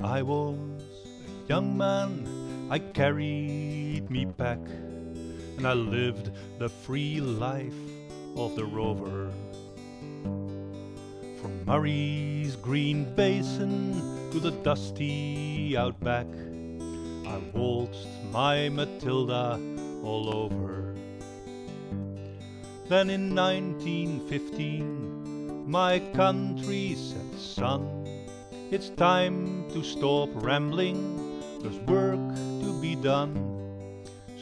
I was a young man, I carried me pack, and I lived the free life of the rover. From Murray's green basin to the dusty outback, I waltzed my Matilda all over. Then in 1915, my country said, "Son, it's time to stop rambling, there's work to be done."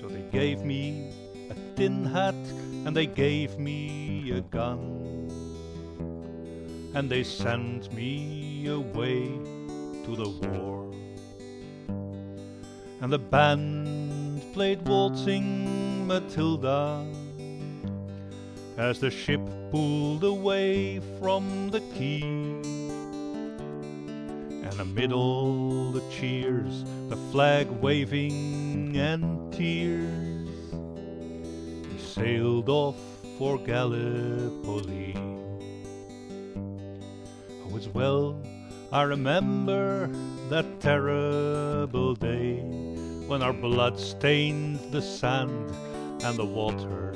So they gave me a tin hat and they gave me a gun, and they sent me away to the war. And the band played Waltzing Matilda as the ship pulled away from the quay. And amid all the cheers, the flag waving and tears, we sailed off for Gallipoli. Oh, it's well I remember that terrible day when our blood stained the sand and the water,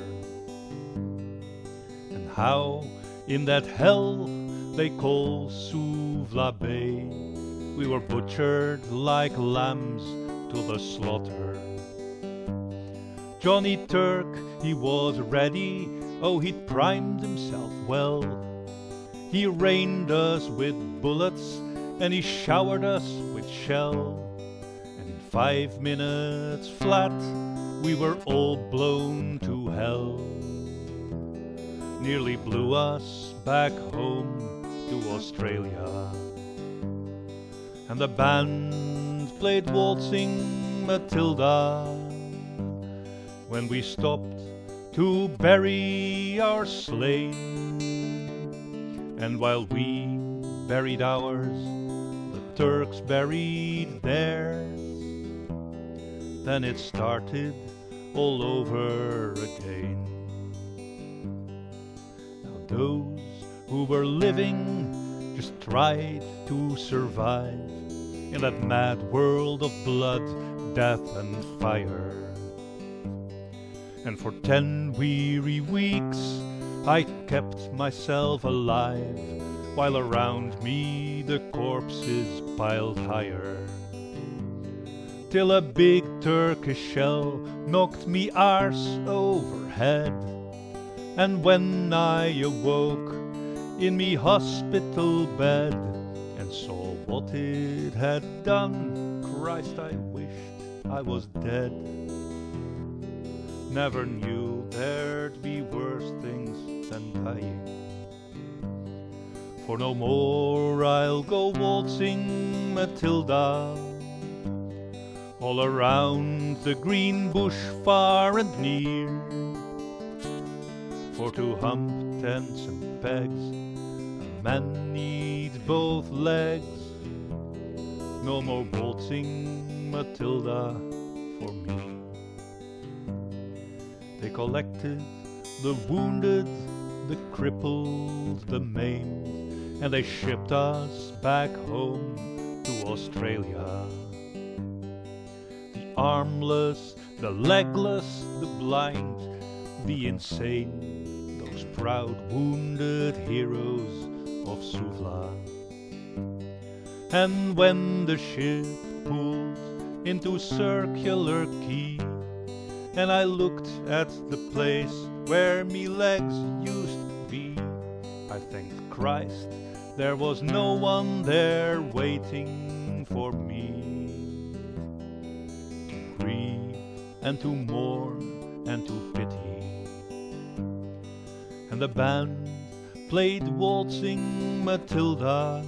and how in that hell they call Suvla Bay we were butchered like lambs to the slaughter. Johnny Turk, he was ready, oh, he'd primed himself well. He rained us with bullets and he showered us with shell, and in 5 minutes flat we were all blown to hell. Nearly blew us back home to Australia. And the band played Waltzing Matilda when we stopped to bury our slain. And while we buried ours, the Turks buried theirs. Then it started all over again. Now those who were living just tried to survive in that mad world of blood, death and fire. And for 10 weary weeks I kept myself alive, while around me the corpses piled higher, till a big Turkish shell knocked me arse overhead. And when I awoke in me hospital bed and saw what it had done, Christ, I wished I was dead. Never knew there'd be worse things than dying. For no more I'll go waltzing Matilda all around the green bush far and near. For to hump tents and pegs a man needs both legs. No more waltzing Matilda for me. They collected the wounded, the crippled, the maimed, and they shipped us back home to Australia. The armless, the legless, the blind, the insane, those proud wounded heroes of Suvla. And when the ship pulled into Circular Quay, and I looked at the place where me legs used to be, I thanked Christ there was no one there waiting for me. To grieve and to mourn and to pity. And the band played Waltzing Matilda,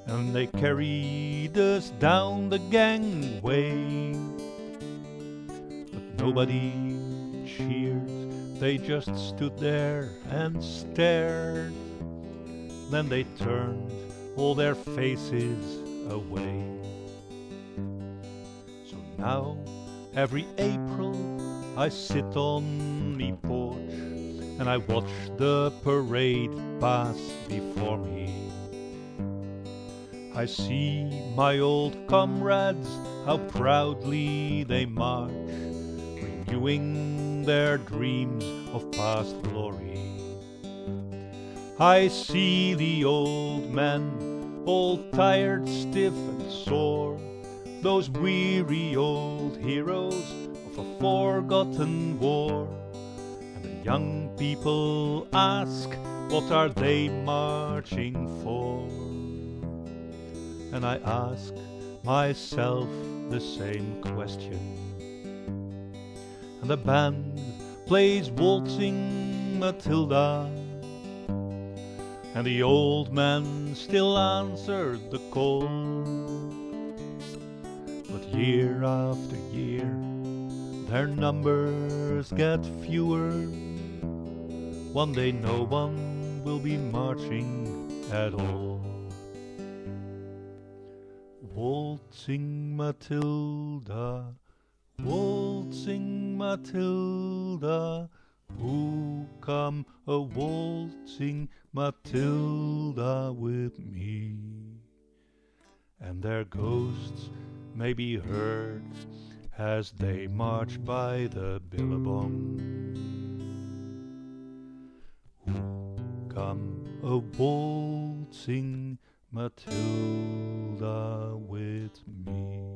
and they carried us down the gangway. Nobody cheered, they just stood there and stared. Then they turned all their faces away. So now, every April, I sit on me porch and I watch the parade pass before me. I see my old comrades, how proudly they march, renewing their dreams of past glory. I see the old men, all tired, stiff and sore, those weary old heroes of a forgotten war. And the young people ask, what are they marching for? And I ask myself the same question. And the band plays Waltzing, Matilda, and the old man still answered the call. But year after year their numbers get fewer. One day no one will be marching at all. Waltzing Matilda, waltzing Matilda, who come a waltzing Matilda with me? And their ghosts may be heard as they march by the billabong. Who come a waltzing Matilda with me?